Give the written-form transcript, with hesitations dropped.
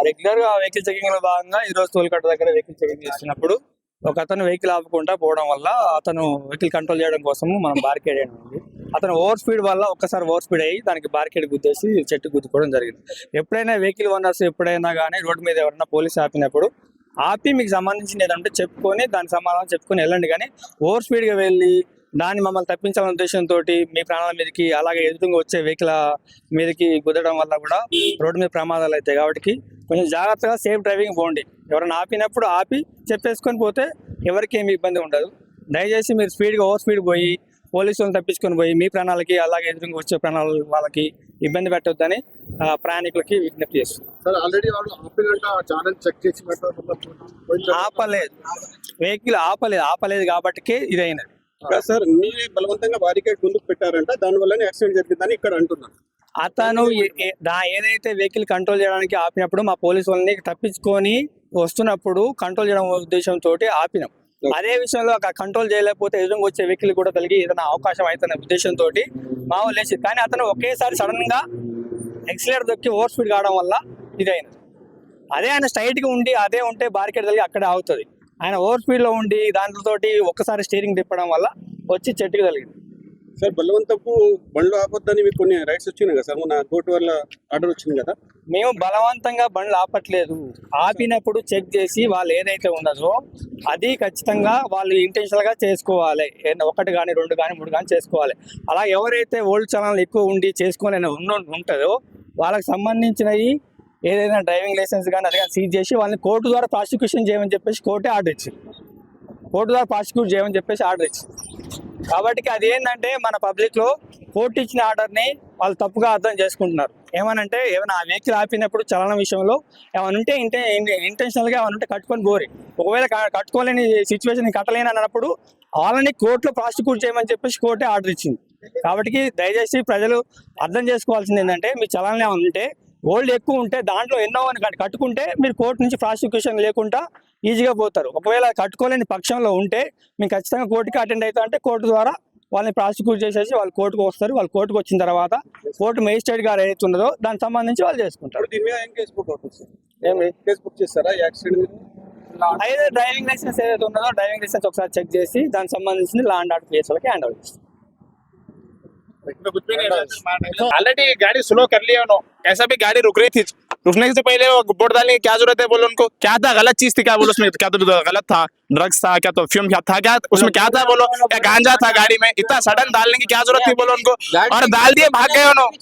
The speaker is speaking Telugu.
రెగ్యులర్ గా వెహికల్ చెకింగ్ లో భాగంగా ఈ రోజు టోల్ కట్ట దగ్గర వెహికల్ చెకింగ్ చేస్తున్నప్పుడు ఒక అతను వెహికల్ ఆపకుండా పోవడం వల్ల అతను వెహికల్ కంట్రోల్ చేయడం కోసం మనం బార్కేడ్ అయింది. అతను ఓవర్ స్పీడ్ వల్ల ఒక్కసారి ఓవర్ స్పీడ్ అయ్యి దానికి బార్కేడ్ గుద్దేసి చెట్టు గుద్దుకోవడం జరిగింది. ఎప్పుడైనా వెహికల్ ఓనర్స్ ఎప్పుడైనా కానీ రోడ్డు మీద ఎవరైనా పోలీసు ఆపినప్పుడు ఆపి మీకు సంబంధించిన ఏదంటే చెప్పుకొని దాని సమాధానం చెప్పుకొని వెళ్ళండి. కానీ ఓవర్ స్పీడ్గా వెళ్ళి దాన్ని మమ్మల్ని తప్పించాలనే ఉద్దేశంతో మీ ప్రాణాల మీదకి అలాగే ఎదురుగా వచ్చే వెహికల్ మీదకి కుదరడం వల్ల కూడా రోడ్డు మీద ప్రమాదాలు అవుతాయి. కాబట్టి కొంచెం జాగ్రత్తగా సేఫ్ డ్రైవింగ్ పోండి. ఎవరైనా ఆపినప్పుడు ఆపి చెప్పేసుకొని పోతే ఎవరికి ఏమి ఇబ్బంది ఉండదు. దయచేసి మీరు స్పీడ్గా ఓవర్ స్పీడ్ పోయి పోలీసులను తప్పించుకొని పోయి మీ ప్రాణాలకి అలాగే ఎదురుగా వచ్చే ప్రాణాల వాళ్ళకి ఇబ్బంది పెట్టొద్దని ప్రయాణికులకి విజ్ఞప్తి చేస్తుంది. ఆపలేదు, వెహికల్ ఆపలేదు కాబట్టికే ఇదైనది సార్. మీరే బలవంతంగా బారికేడ్ ముందుకు పెట్టారంట, దాని వల్ల యాక్సిడెంట్ జరిగిందని ఇక్కడ అంటున్నారు. అతను ఏదైతే వెహికల్ కంట్రోల్ చేయడానికి ఆపినప్పుడు మా పోలీసు వాళ్ళని తప్పించుకొని వస్తున్నప్పుడు కంట్రోల్ చేయడం ఉద్దేశంతో ఆపినాం. అదే విషయంలో కంట్రోల్ చేయలేకపోతే ఎదురుగా వచ్చే వెహికల్ కూడా కలిగి ఏదైనా అవకాశం అవుతున్న ఉద్దేశంతో మా వాళ్ళు వేసి, కానీ అతను ఒకేసారి సడన్ గా ఎక్సిలేటర్ దొక్కి ఓవర్ స్పీడ్ కావడం వల్ల ఇదైనది. అదే ఆయన స్ట్రైట్ గా ఉండి అదే ఉంటే బార్కెట్ కలిగి అక్కడే అవుతుంది. ఆయన ఓవర్ స్పీడ్ లో ఉండి దాంట్లోటి ఒక్కసారి స్టీరింగ్ తిప్పడం వల్ల వచ్చి చెట్టుకు కలిగింది. సార్ బలవంతపు బండ్లు ఆపొద్దని మీకు కొన్ని రైట్స్ వచ్చినాయి కదా సార్, మన కోర్టు వల్ల ఆర్డర్ వచ్చింది కదా. మేము బలవంతంగా బండ్లు ఆపట్లేదు. ఆపినప్పుడు చెక్ చేసి వాళ్ళు ఏదైతే ఉన్నదో అది ఖచ్చితంగా వాళ్ళు ఇంటెన్షనల్ గా చేసుకోవాలి. 1 కానీ 2 కానీ 3 కానీ చేసుకోవాలి. అలా ఎవరైతే ఓల్డ్ చలానాలు ఎక్కువ ఉండి చేసుకోలేని ఉంటుందో వాళ్ళకి సంబంధించినవి ఏదైనా డ్రైవింగ్ లైసెన్స్ కానీ అది కానీ సీజ్ చేసి వాళ్ళని కోర్టు ద్వారా ప్రాసిక్యూషన్ చేయమని చెప్పేసి కోర్టే ఆర్డర్ ఇచ్చింది. కోర్టు ద్వారా ప్రాసిక్యూట్ చేయమని చెప్పేసి ఆర్డర్ ఇచ్చింది. కాబట్టి అది ఏంటంటే మన పబ్లిక్ లో కోర్టు ఇచ్చిన ఆర్డర్ని వాళ్ళు తప్పుగా అర్థం చేసుకుంటున్నారు. ఏమనంటే ఏమైనా ఆ వెహికల్ ఆపినప్పుడు చలనం విషయంలో ఏమైనా ఉంటే ఇంటెన్షనల్ గా ఏమైనా ఉంటే కట్టుకొని పోరి. ఒకవేళ కట్టుకోలేని సిచ్యువేషన్ కట్టలేని అన్నప్పుడు వాళ్ళని కోర్టులో ప్రాసిక్యూట్ చేయమని చెప్పేసి కోర్టే ఆర్డర్ ఇచ్చింది. కాబట్టి దయచేసి ప్రజలు అర్థం చేసుకోవాల్సింది ఏంటంటే మీ చలనం ఏమైనా ఉంటే గోల్డ్ ఎక్కువ ఉంటే దాంట్లో ఎన్నో కట్టుకుంటే మీరు కోర్టు నుంచి ప్రాసిక్యూషన్ లేకుండా ఈజీగా పోతారు. ఒకవేళ కట్టుకోలేని పక్షంలో ఉంటే మీకు ఖచ్చితంగా కోర్టుకి అటెండ్ అవుతా అంటే కోర్టు ద్వారా వాళ్ళని ప్రాసిక్యూట్ చేసేసి వాళ్ళు కోర్టుకు వస్తారు. వాళ్ళు కోర్టుకు వచ్చిన తర్వాత కోర్టు మేజిస్ట్రేట్ గారు ఏదైతే ఉన్నదో దానికి సంబంధించి వాళ్ళు చేసుకుంటారు. దీని మీద ఏం కేసు బుక్ అవుతుంది సార్? ఏమి కేసు బుక్ చేస్తారా ఈ యాక్సిడెంట్? అయితే డ్రైవింగ్ లైసెన్స్ ఏదైతే ఉన్నదో డ్రైవింగ్ లైసెన్స్ ఒకసారి చెక్ చేసి దానికి సంబంధించి లా అండ్ ఆర్డర్ కేసు వాళ్ళకి హ్యాండ్ ఓవర్ చేస్తారు. ऑलरेडी गाड़ी स्लो कर लिया उन्होंने, ऐसा भी गाड़ी रुक रही थी, रुकने से पहले वो बोर्ड डालने की क्या जरूरत है? बोलो उनको क्या था, गलत चीज थी क्या? बोलो उसमें क्या तो गलत था, ड्रग्स था क्या, तो फ्यूम क्या था, क्या उसमें क्या था? बोलो क्या गांजा था गाड़ी में? इतना सडन डालने की क्या जरूरत थी? बोलो उनको, और डाल दिए भाग गए उन्होंने।